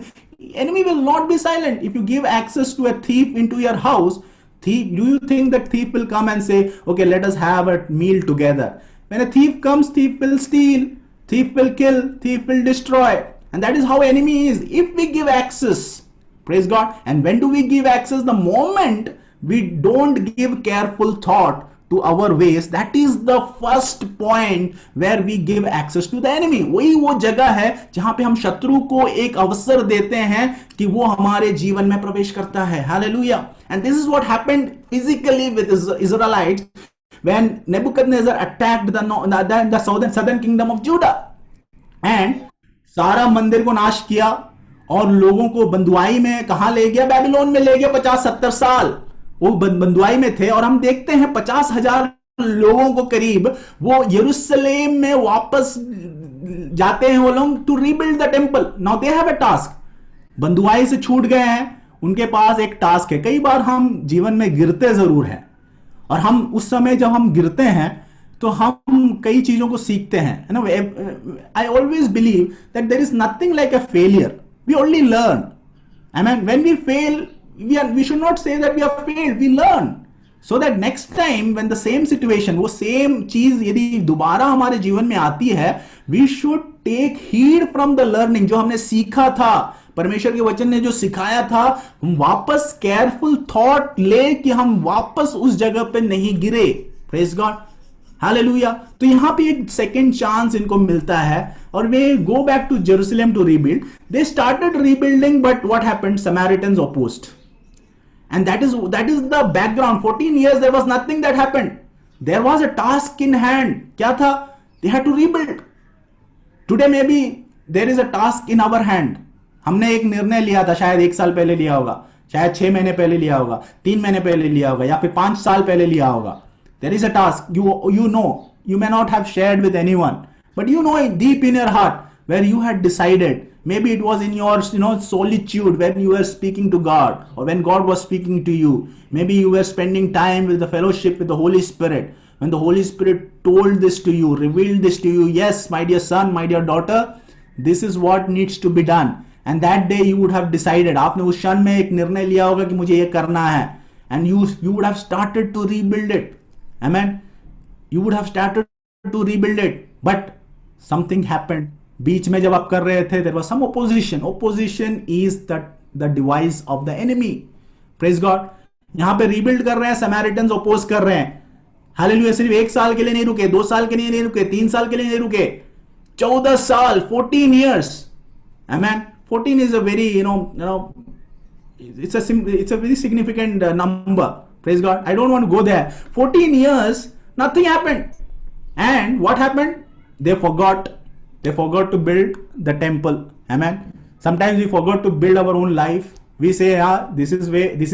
enemy will not be silent. If you give access to a thief into your house, do you think that thief will come and say, okay, let us have a meal together? When a thief comes, thief will steal, thief will kill, thief will destroy. And that is how enemy is. If we give access, praise God. And when do we give access? The moment we don't give careful thought to our ways, that is the first point where we give access to the enemy. वही वो जगह है जहां पे हम शत्रु को एक अवसर देते हैं कि वो हमारे जीवन में प्रवेश करता है. Hallelujah. And this is what happened physically with Israelites when Nebuchadnezzar attacked the southern kingdom of Judah. And सारा मंदिर को नाश किया और लोगों को बंदुआई में कहां ले गया? बेबीलोन में ले गया. 50-70 साल वो बंदुआई में थे. और हम देखते हैं 50,000 लोगों को करीब वो यरूशलेम में वापस जाते हैं वो लोग to rebuild the temple. Now they have a task. बंदुआई से छूट गए हैं, उनके पास एक टास्क है. कई बार हम जीवन में गिरते जरूर हैं और हम उस समय जब हम गिरते हैं तो हम कई चीजों को सीखते हैं. I always believe that there is nothing like a failure. We only learn. I mean when we fail, we should not say that we have failed. We learn so that next time when the same situation, वो same चीज यदि दोबारा हमारे जीवन में आती है, we should take heed from the learning. जो हमने सीखा था, परमेश्वर के वचन ने जो सिखाया था, हम वापस केयरफुल थॉट ले कि हम वापस उस जगह पे नहीं गिरे. Praise God. हालेलुया. तो यहां पे एक सेकेंड चांस इनको मिलता है और वे go back to Jerusalem to rebuild. They started rebuilding, but what happened? Samaritans opposed. And that is the background. 14 years there was nothing that happened. There was a task in hand. क्या था? They had to rebuild. Today maybe there is a task in our hand. हमने एक निर्णय लिया था, शायद 1 साल पहले लिया होगा, शायद 6 महीने पहले लिया होगा, 3 महीने पहले लिया होगा, या फिर 5 साल पहले लिया होगा. There is a task. You know. You may not have shared with anyone, but you know it deep in your heart where you had decided. Maybe it was in your solitude when you were speaking to God or when God was speaking to you. Maybe you were spending time with the fellowship with the Holy Spirit. When the Holy Spirit told this to you, revealed this to you, yes, my dear son, my dear daughter, this is what needs to be done. And that day you would have decided. आपने उस क्षण में एक निर्णय लिया होगा कि मुझे ये करना है. And you would have started to rebuild it. Amen. You would have started to rebuild it. But something happened. बीच में जब आप कर रहे थे, there was some opposition. Opposition is the device of the enemy. Praise God. यहां पे rebuild कर रहे हैं, Samaritans oppose कर रहे हैं. हालेलुया. सिर्फ 1 साल के लिए नहीं रुके, 2 साल के लिए नहीं रुके, 3 साल के लिए नहीं रुके, 14 साल, 14 years. Amen. 14 is a very, it's a very significant number. Praise God. I don't want to go there. 14 years, nothing happened. And what happened? They forgot to build the temple. Amen. Sometimes we forgot to build our own life. We say, this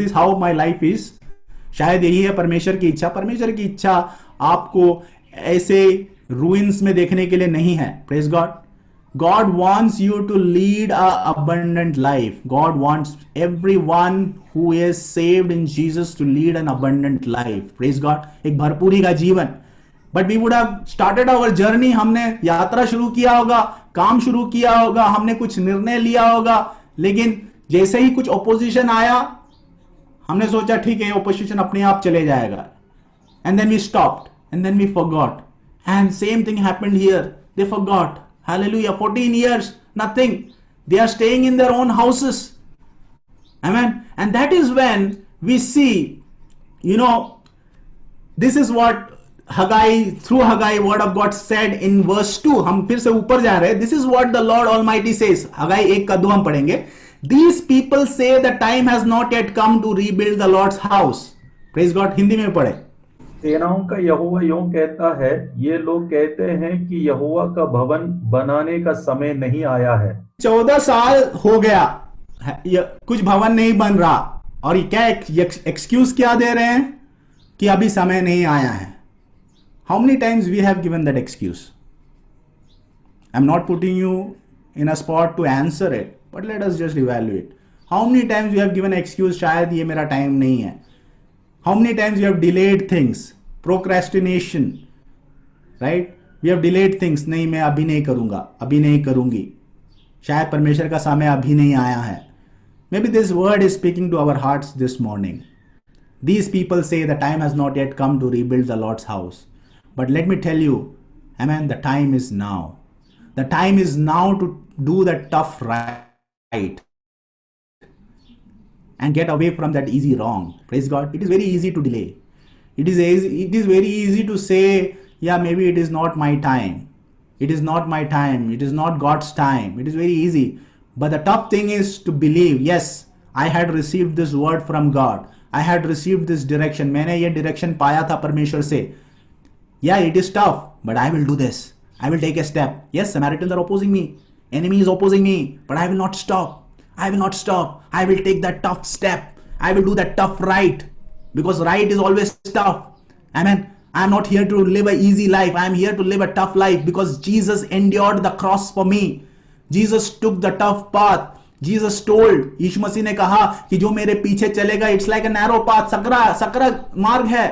is how my life is. शायद यही है परमेश्वर की इच्छा. परमेश्वर की इच्छा आपको ऐसे ruins में देखने के लिए नहीं है. Praise God. God wants you to lead a abundant life. God wants everyone who is saved in Jesus to lead an abundant life. Praise God. एक भरपूरी का जीवन. But we would have started our journey. हमने यात्रा शुरू किया होगा, काम शुरू किया होगा, हमने कुछ निर्णय लिया होगा, लेकिन जैसे ही कुछ opposition आया, हमने सोचा ठीक है opposition अपने आप चले जाएगा. And then we stopped. And then we forgot. And same thing happened here. They forgot. Hallelujah. 14 years, nothing. They are staying in their own houses. Amen. And that is when we see, this is what through Haggai, word of God said in verse 2. हम फिर से ऊपर जा रहे हैं. This is what the Lord Almighty says. Haggai 1:2 हम पढ़ेंगे. These people say the time has not yet come to rebuild the Lord's house. Praise God. Hindi में पढ़े. सेनाओं का यहोवा यूं कहता है, ये लोग कहते हैं कि यहोवा का भवन बनाने का समय नहीं आया है. 14 साल हो गया, कुछ भवन नहीं बन रहा, और ये क्या एक्सक्यूज क्या दे रहे हैं कि अभी समय नहीं आया है. How many times we have given that excuse? I'm not putting you in a spot to answer it, but let us just evaluate. How many times we have given an excuse, शायद ये मेरा time नहीं है. How many times we have delayed things? Procrastination, right? We have delayed things. नहीं, मैं अभी नहीं करूंगा, अभी नहीं करूंगी, शायद परमेश्वर का समय अभी नहीं आया है. Maybe this word is speaking to our hearts this morning. These people say the time has not yet come to rebuild the Lord's house. But let me tell you, amen, the time is now. The time is now to do the tough right and get away from that easy wrong. Praise God. It is very easy to delay. It is very easy to say, yeah, maybe it is not my time. It is not my time. It is not God's time. It is very easy. But the tough thing is to believe, yes, I had received this word from God. I had received this direction. मैंने ये direction पाया था परमेश्वर से. Yeah, it is tough, but I will do this. I will take a step. Yes, Samaritans are opposing me. Enemy is opposing me, but I will not stop. I will not stop. I will take that tough step. I will do that tough right, because right is always tough. Amen. I am not here to live an easy life. I am here to live a tough life because Jesus endured the cross for me. Jesus took the tough path. Jesus told, यीशु मसीह ने कहा कि जो मेरे पीछे चलेगा, it's like a narrow path, Sakra मार्ग है,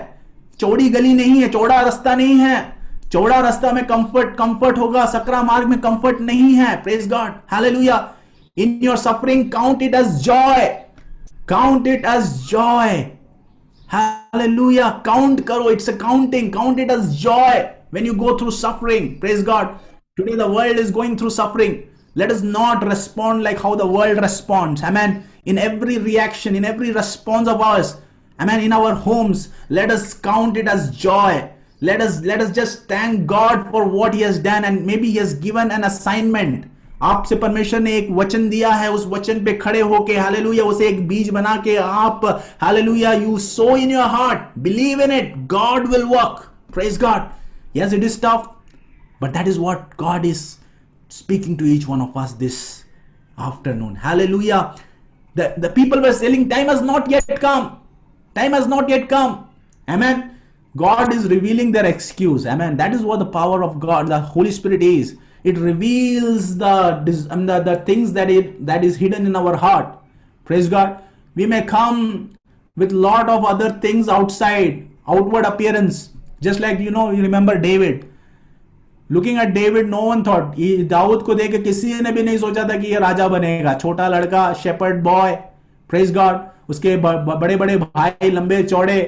चौड़ी गली नहीं है, चौड़ा रास्ता नहीं है. चौड़ा रास्ता में कंफर्ट होगा, सकरा मार्ग में कंफर्ट नहीं है. Praise God, hallelujah. In your suffering count it as joy. Count it as joy. Hallelujah. Count करो. It's a counting. Count it as joy when you go through suffering. Praise God. Today the world is going through suffering. Let us not respond like how the world responds. Amen. In every reaction, in every response of ours, amen, in our homes, let us count it as joy. Let us just thank God for what He has done, and maybe He has given an assignment. आपसे परमेश्वर ने एक वचन दिया है, उस वचन पे खड़े होके हालेलुया उसे एक बीज बना के आप hallelujah you sow in your heart, believe in it, God will work. Praise God. Yes, it is tough, but that is what God is speaking to each one of us this afternoon. Hallelujah. The people were saying, time has not yet come. Time has not yet come. Amen. God is revealing their excuse. Amen. That is what the power of God, the Holy Spirit is. It reveals the things that is hidden in our heart. Praise God. We may come with lot of other things outside, outward appearance. Just like, you remember David. Looking at David, no one thought. Dawood को देख के किसी ने भी नहीं सोचा था कि ये राजा बनेगा. छोटा लड़का, shepherd boy, praise God. उसके बड़े बड़े भाई, लंबे चौड़े,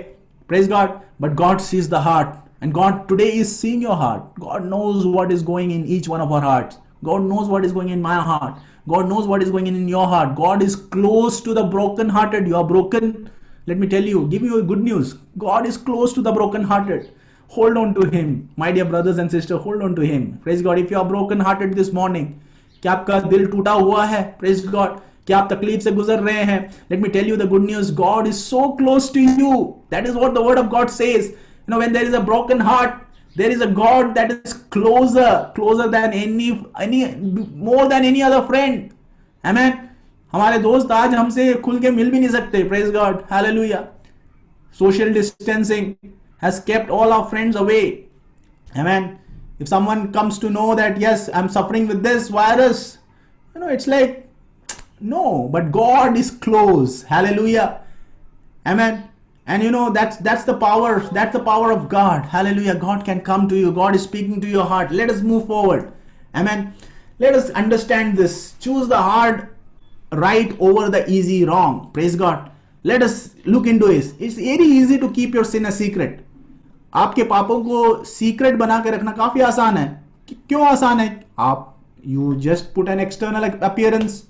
praise God. But God sees the heart, and God today is seeing your heart. God knows what is going in each one of our hearts. God knows what is going in my heart. God knows what is going in your heart. God is close to the broken-hearted. You are broken. Let me tell you, give you good news. God is close to the broken-hearted. Hold on to Him, my dear brothers and sisters. Hold on to Him. Praise God. If you are broken hearted this morning, क्या आपका दिल टूटा हुआ है? Praise God. क्या आप तकलीफ से गुजर रहे हैं? Let me tell you the good news. God is so close to you. That is what the Word of God says. When there is a broken heart, there is a God that is closer than any more than any other friend. Amen. हमारे दोस्त आज हमसे खुल के मिल भी नहीं सकते. Praise God. Hallelujah. Social distancing has kept all our friends away. Amen. If someone comes to know that, yes, I'm suffering with this virus, it's like, no, but God is close. Hallelujah. Amen. And that's the power. That's the power of God. Hallelujah. God can come to you. God is speaking to your heart. Let us move forward. Amen. Let us understand this. Choose the hard right over the easy wrong. Praise God. Let us look into this. It's very easy to keep your sin a secret. आपके पापों को secret बना के रखना काफी आसान है. क्यों आसान है? आप you just put an external appearance,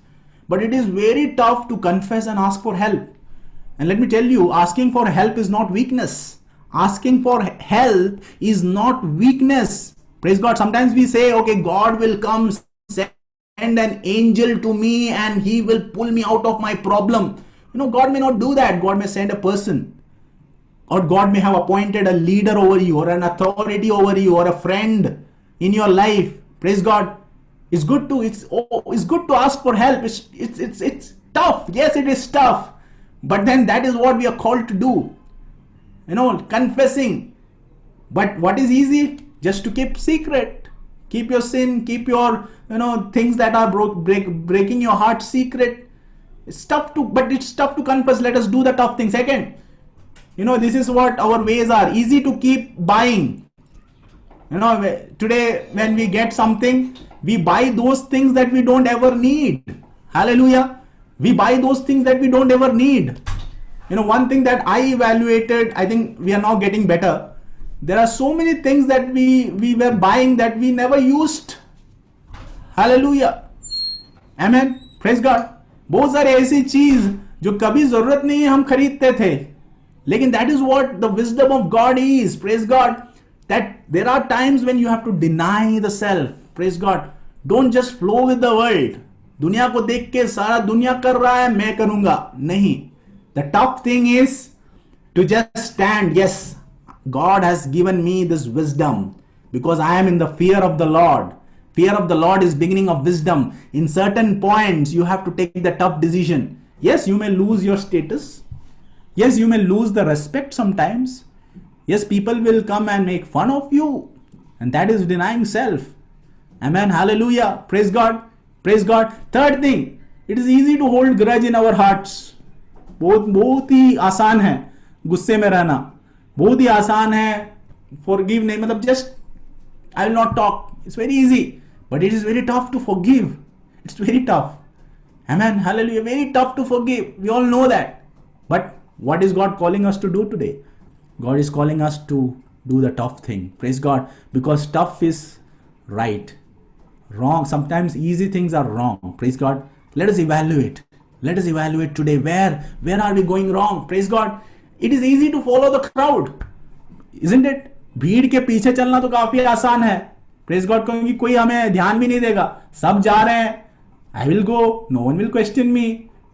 but it is very tough to confess and ask for help. And let me tell you, asking for help is not weakness. Asking for help is not weakness. Praise God. Sometimes we say, okay, God will come, send an angel to me and He will pull me out of my problem. God may not do that. God may send a person. Or God may have appointed a leader over you, or an authority over you, or a friend in your life. Praise God. It's good to ask for help. It's tough. Yes, it is tough. But then that is what we are called to do. Confessing. But what is easy? Just to keep secret. Keep your sin, keep your things that are breaking your heart secret. It's tough to confess. Let us do the tough thing. Second, this is what our ways are. Easy to keep buying. Today when we get something, we buy those things that we don't ever need. Hallelujah. We buy those things that we don't ever need. One thing that I evaluated, I think we are now getting better. There are so many things that we were buying that we never used. Hallelujah. Amen. Praise God. बहुत सारे ऐसी चीज जो कभी जरूरत नहीं है हम खरीदते थे, लेकिन that is what the wisdom of God is. Praise God. That there are times when you have to deny the self. Praise God. Don't just flow with the world. दुनिया को देख के सारा दुनिया कर रहा है, मैं करूंगा नहीं. The tough thing is to just stand. Yes, God has given me this wisdom because I am in the fear of the Lord. Fear of the Lord is beginning of wisdom. In certain points, you have to take the tough decision. Yes, you may lose your status. Yes, you may lose the respect sometimes. Yes, people will come and make fun of you. And that is denying self. Amen. Hallelujah. Praise God. Praise God. Third thing, it is easy to hold grudge in our hearts. बहुत ही आसान है गुस्से में रहना. बहुत ही आसान है forgive नहीं, मतलब just I will not talk. It's very easy. But it is very tough to forgive. It's very tough. Amen. Hallelujah. Very tough to forgive. We all know that. But what is God calling us to do today? God is calling us to do the tough thing. Praise God. Because tough is right. Wrong. Sometimes easy things are wrong. Praise God. Let us evaluate. Let us evaluate today. Where are we going wrong? Praise God. It is easy to follow the crowd. Isn't it? भीड़ के पीछे चलना तो काफी आसान है. Praise God. क्योंकि कोई हमें ध्यान भी नहीं देगा, सब जा रहे हैं. I will go, no one will question me,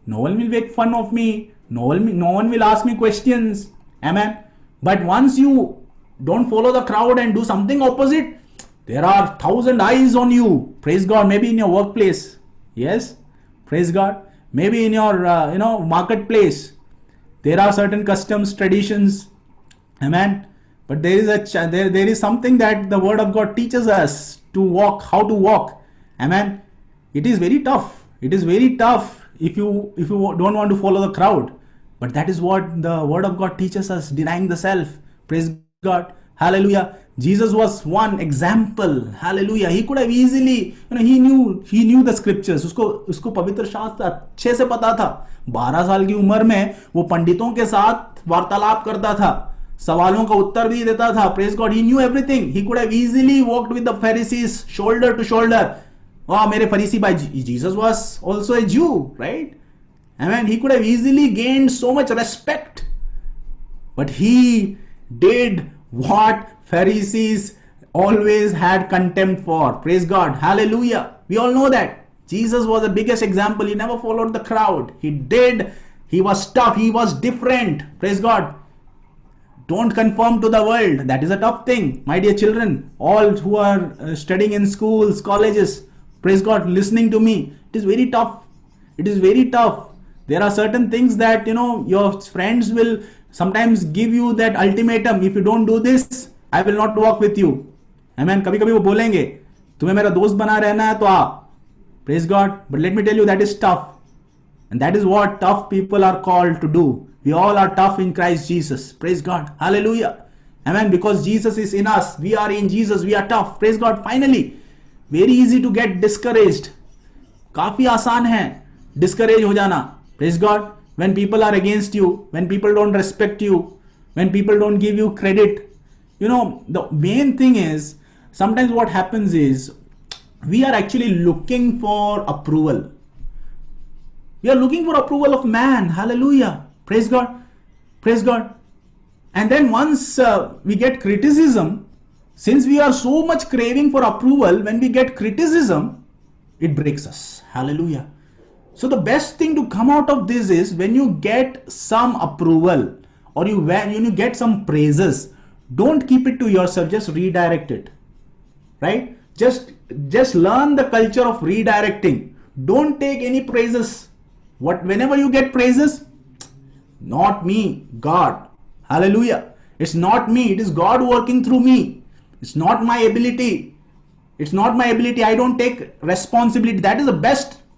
no one will make fun of me, no one will ask me questions. Amen. But once you don't follow the crowd and do something opposite, there are 1,000 eyes on you. Praise God. Maybe in your workplace. Yes. Praise God. Maybe in your marketplace. There are certain customs, traditions. Amen. But there is something that the word of God teaches us to walk, how to walk. Amen. It is very tough. It is very tough if you don't want to follow the crowd. But that is what the word of God teaches us, denying the self. Praise God. Hallelujah. Jesus was one example. Hallelujah. He could have easily, he knew the scriptures. उसको पवित्र शास्त्र अच्छे से पता था. 12 साल की उम्र में वो पंडितों के साथ वार्तालाप करता था, सवालों का उत्तर भी देता था. Praise God. He knew everything. He could have easily walked with the Pharisees shoulder to shoulder. मेरे फरीसी भाई. Jesus was also a Jew, right? Amen. He could have easily gained so much respect. But he did what Pharisees always had contempt for. Praise God. Hallelujah. We all know that. Jesus was the biggest example. He never followed the crowd. He was tough. He was different. Praise God. Don't conform to the world. That is a tough thing. My dear children, all who are studying in schools, colleges, praise God, listening to me, it is very tough. It is very tough. There are certain things that, your friends will sometimes give you that ultimatum. If you don't do this, I will not walk with you. Amen. कभी कभी वो बोलेंगे, तुम्हें मेरा दोस्त बना रहना है तो आ. Praise God. But let me tell you, that is tough. And that is what tough people are called to do. We all are tough in Christ Jesus. Praise God. Hallelujah. Amen. Because Jesus is in us. We are in Jesus. We are tough. Praise God. Finally, very easy to get discouraged. काफी आसान है discourage हो जाना. Praise God. When people are against you, when people don't respect you, when people don't give you credit. The main thing is, sometimes what happens is, we are actually looking for approval. We are looking for approval of man. Hallelujah. Praise God. Praise God. And then once we get criticism, since we are so much craving for approval, when we get criticism, it breaks us. Hallelujah. So the best thing to come out of this is, when you get some approval or when you get some praises, don't keep it to yourself. Just redirect it. Right? Just learn the culture of redirecting. Don't take any praises. Whenever you get praises, not me, God. Hallelujah. It's not me. It is God working through me. It's not my ability. It's not my ability. I don't take responsibility. That is the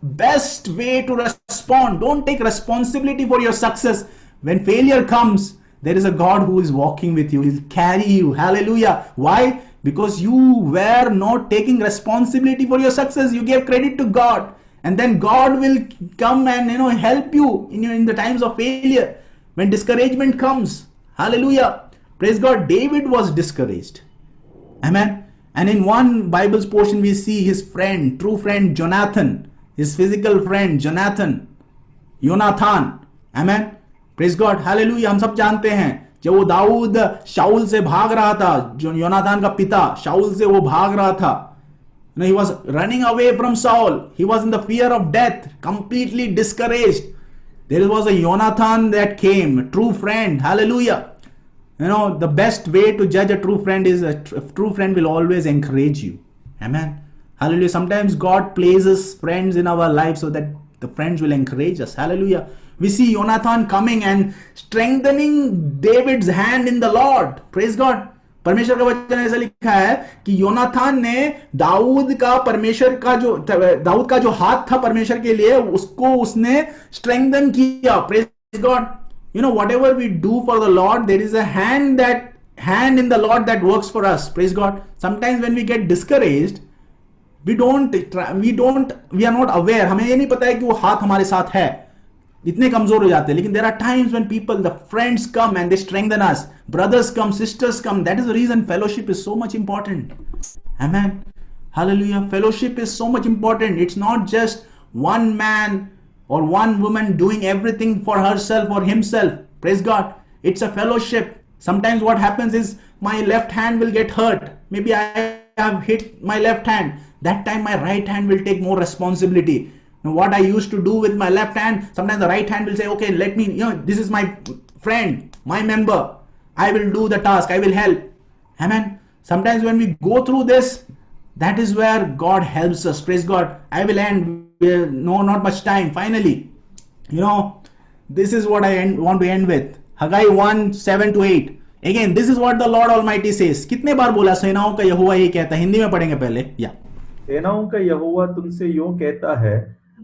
best way to respond. Don't take responsibility for your success. When failure comes, there is a God who is walking with you. He'll carry you. Hallelujah. Why? Because you were not taking responsibility for your success. You gave credit to God. And then God will come and help you in the times of failure. When discouragement comes. Hallelujah. Praise God. David was discouraged. Amen. And in one Bible's portion we see his friend, true friend Jonathan, his physical friend Jonathan. Amen. Praise God, hallelujah. हम सब जानते हैं जब वो दाऊद शाऊल से भाग रहा था, जो योनातान का पिता शाऊल से वो भाग रहा था, he was running away from Saul. He was in the fear of death, completely discouraged. There was a Jonathan that came, a true friend. Hallelujah. The best way to judge a true friend is a true friend will always encourage you. Amen. Hallelujah. Sometimes God places friends in our lives so that the friends will encourage us. Hallelujah. We see Jonathan coming and strengthening David's hand in the Lord. Praise God. परमेश्वर का वचन ऐसा लिखा है कि योनाथान ने दाऊद का जो हाथ था परमेश्वर के लिए, उसको उसने स्ट्रेंथन किया। Praise God. whatever we do for the Lord, there is a hand in the Lord that works for us. Praise God. Sometimes when we get discouraged, we are not aware, हमें ये नहीं पता है कि वो हाथ हमारे साथ है, इतने कमजोर हो जाते हैं। लेकिन there are times when the friends come and they strengthen us, brothers come, sisters come. That is the reason fellowship is so much important. Amen. Hallelujah. Fellowship is so much important. It's not just one man or one woman doing everything for herself or himself. Praise God. It's a fellowship. Sometimes what happens is my left hand will get hurt. Maybe I have hit my left hand. That time my right hand will take more responsibility. What I used to do with my left hand, sometimes the right hand will say, okay, let me, this is my friend, my member. I will do the task. I will help. Amen. Sometimes when we go through this, that is where God helps us. Praise God. I will end. No, not much time. Finally, this is what I want to end with. Haggai 1:7-8. Again, this is what the Lord Almighty says. कितने बार बोला सेनाओं का यहोवा ये कहता है? हिंदी में पढ़ेंगे पहले। या सेनाओं का यहोवा तुमसे यूं कहता है,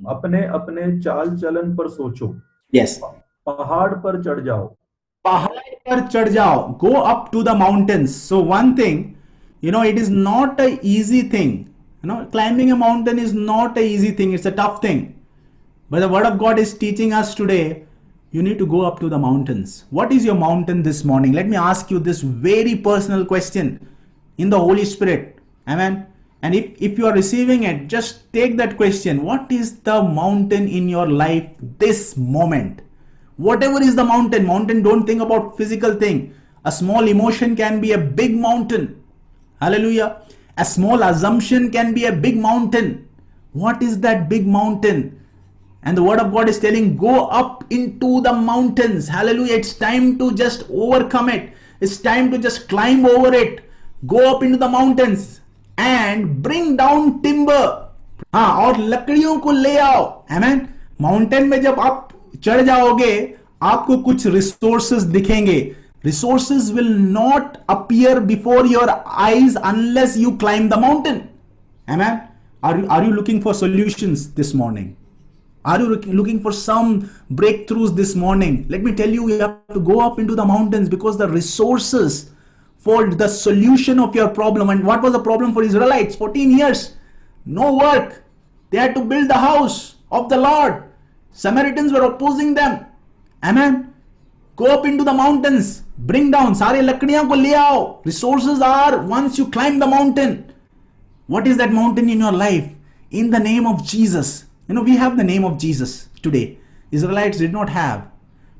अपने अपने चाल चलन पर सोचो। यस। पहाड़ पर चढ़ जाओ। पहाड़ पर चढ़ जाओ। Go up to the mountains. So one thing, it is not a easy thing. Climbing a mountain is not a easy thing. It's a tough thing. But the word of God is teaching us today, you need to go up to the mountains. What is your mountain this morning? Let me ask you this very personal question in the Holy Spirit. Amen. And if you are receiving it, just take that question. What is the mountain in your life this moment? Whatever is the mountain, don't think about physical thing. A small emotion can be a big mountain. Hallelujah. A small assumption can be a big mountain. What is that big mountain? And the word of God is telling, go up into the mountains. Hallelujah. It's time to just overcome it. It's time to just climb over it. Go up into the mountains and bring down timber. और लकड़ियों को ले आओ। Amen. Mountain में जब आप चढ़ जाओगे, आपको कुछ रिसोर्सेस दिखेंगे। Resources will not appear before your eyes unless you climb the mountain. Amen. Are you looking for solutions this morning? Are you looking for some breakthroughs this morning? Let me tell you, you have to go up into the mountains, because the resources for the solution of your problem. And what was the problem for Israelites? 14 years, no work. They had to build the house of the Lord. Samaritans were opposing them. Amen. Go up into the mountains, bring down, सारे लकड़ियां को ले आओ. Resources are once you climb the mountain. What is that mountain in your life? In the name of Jesus. We have the name of Jesus today. Israelites did not have.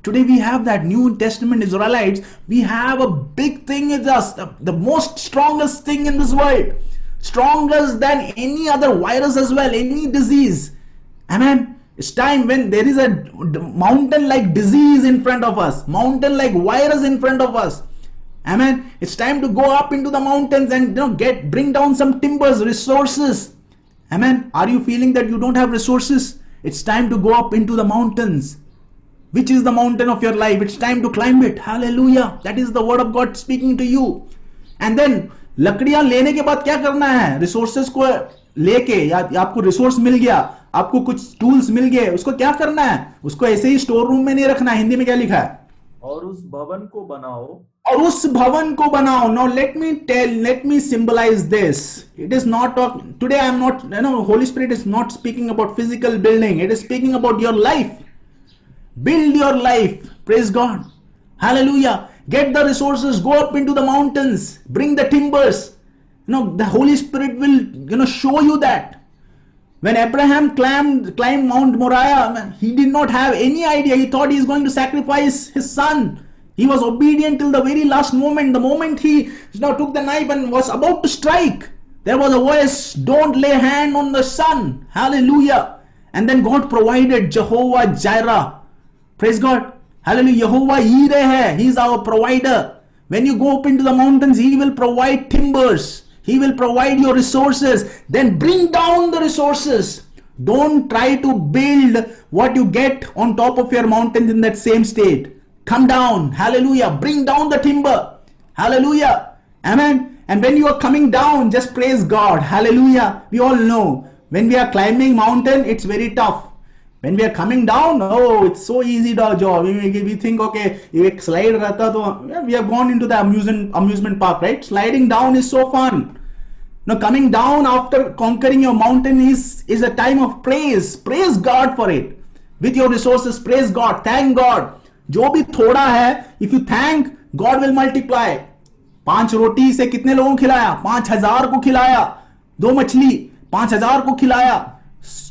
Today we have that New Testament Israelites. We have a big thing with us, the most strongest thing in this world. Stronger than any other virus as well, any disease. Amen. It's time when there is a mountain like disease in front of us, mountain like virus in front of us. Amen. It's time to go up into the mountains and bring down some timbers, resources. Amen. Are you feeling that you don't have resources? It's time to go up into the mountains. Which is the mountain of your life? It's time to climb it. Hallelujah. That is the word of God speaking to you. And then लकड़ियां लेने के बाद क्या करना है? Resources को लेके, या आपको रिसोर्स मिल गया, आपको कुछ टूल्स मिल गए, उसको क्या करना है? उसको ऐसे ही स्टोर रूम में नहीं रखना है। हिंदी में क्या लिखा है? और उस भवन को बनाओ। और उस भवन को बनाओ. Now let me symbolize this. It is not today. I am not, Holy Spirit is not speaking about physical building. It is speaking about your life. Build your life. Praise God. Hallelujah. Get the resources. Go up into the mountains. Bring the timbers. The Holy Spirit will, show you that. When Abraham climbed Mount Moriah, he did not have any idea. He thought he is going to sacrifice his son. He was obedient till the very last moment. The moment he took the knife and was about to strike, there was a voice, don't lay hand on the son. Hallelujah. And then God provided, Jehovah Jireh. Praise God. Hallelujah. Jehovah Jireh hai. He is our provider. When you go up into the mountains, He will provide timbers. He will provide your resources. Then bring down the resources. Don't try to build what you get on top of your mountains in that same state. Come down. Hallelujah. Bring down the timber. Hallelujah. Amen. And when you are coming down, just praise God. Hallelujah. We all know when we are climbing mountain, it's very tough. When we are coming down, oh, it's so easy to job. We think, okay, if slide rata, to, we have gone into the amusement park, right? Sliding down is so fun. Now coming down after conquering your mountain is a time of praise. Praise God for it. With your resources, praise God. Thank God. जो भी थोड़ा है, if you thank, God will multiply. 5 रोटी से कितने लोगों को खिलाया? 5000 को खिलाया. 2 मछली 5000 को खिलाया.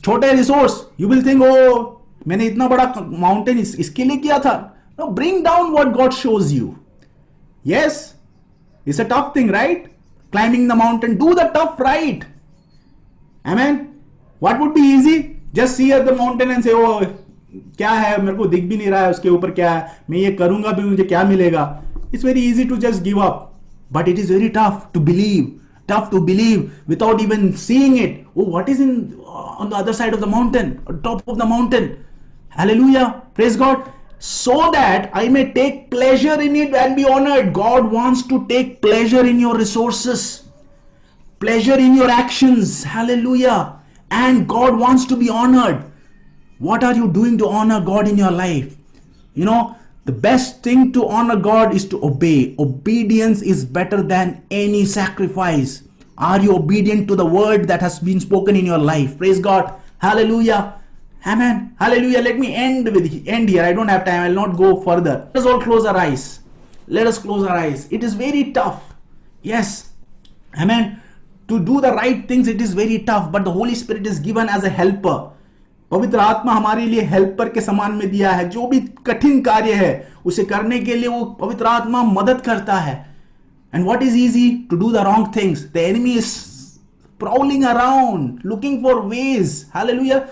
छोटे resource, you will think, oh, मैंने इतना बड़ा माउंटेन इसके लिए किया था. No, bring down what God shows you. Yes, it's a tough thing, right? Climbing the mountain, do the tough right. Amen. What would be easy? Just see at the mountain and say, oh, क्या है, मेरे को दिख भी नहीं रहा है उसके ऊपर क्या है, मैं ये करूंगा भी मुझे क्या मिलेगा. It's very easy to just give up, but it is very tough to believe without even seeing it. Oh, what is on the other side of the mountain, on top of the mountain? Hallelujah. Praise God. So that I may take pleasure in it and be honored. God wants to take pleasure in your resources, pleasure in your actions. Hallelujah. And God wants to be honored. What are you doing to honor God in your life? You know, the best thing to honor God is to obey. Obedience is better than any sacrifice. Are you obedient to the word that has been spoken in your life? Praise God. Hallelujah. Amen. Hallelujah. Let me end here. I don't have time. I will not go further. Let us all close our eyes. Let us close our eyes. It is very tough. Yes. Amen. To do the right things, it is very tough. But the Holy Spirit is given as a helper. पवित्र आत्मा हमारे लिए helper के समान में दिया है. जो भी कठिन कार्य है उसे करने के लिए वो पवित्र आत्मा मदद करता है. And what is easy? To do the wrong things. The enemy is prowling around looking for ways. Hallelujah.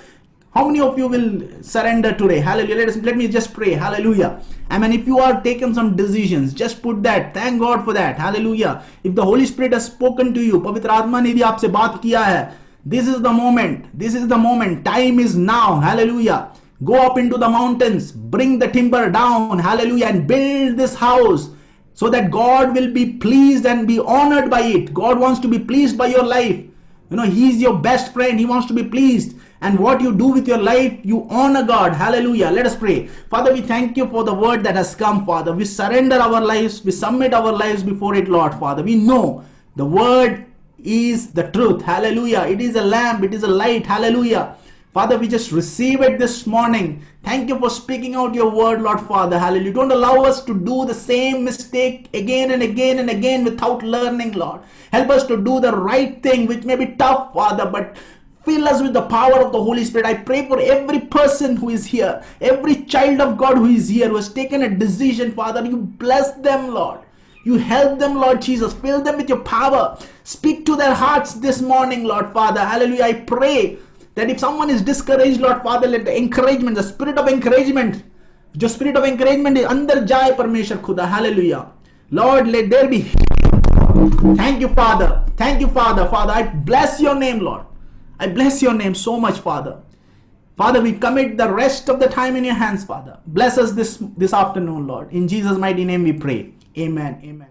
How many of you will surrender today? Hallelujah. Let me just pray. Hallelujah. I mean, if you are taking some decisions, just put that. Thank God for that. Hallelujah. If the Holy Spirit has spoken to you, पवित्र आत्मा ने भी आपसे बात किया है. This is the moment. This is the moment. Time is now. Hallelujah. Go up into the mountains. Bring the timber down. Hallelujah. And build this house so that God will be pleased and be honored by it. God wants to be pleased by your life. You know, He is your best friend. He wants to be pleased. And what you do with your life, you honor God. Hallelujah. Let us pray. Father, we thank you for the word that has come, Father. We surrender our lives. We submit our lives before it, Lord, Father. We know the word is the truth. Hallelujah. It is a lamp. It is a light. Hallelujah. Father, we just receive it this morning. Thank you for speaking out your word, Lord Father. Hallelujah. Don't allow us to do the same mistake again and again and again without learning, Lord. Help us to do the right thing, which may be tough, Father, but fill us with the power of the Holy Spirit. I pray for every person who is here, every child of God who is here, who has taken a decision, Father. You bless them, Lord. You help them, Lord Jesus. Fill them with your power. Speak to their hearts this morning, Lord Father. Hallelujah. I pray that if someone is discouraged, Lord Father, let the encouragement, the spirit of encouragement, जो spirit of encouragement is अंदर जाए परमेश्वर खुदा. Hallelujah. Lord, let there be. Thank you, Father. Thank you, Father. Father, I bless your name, Lord. I bless your name so much, Father. Father, we commit the rest of the time in your hands, Father. Bless us this afternoon, Lord. In Jesus' mighty name we pray. Amen. Amen.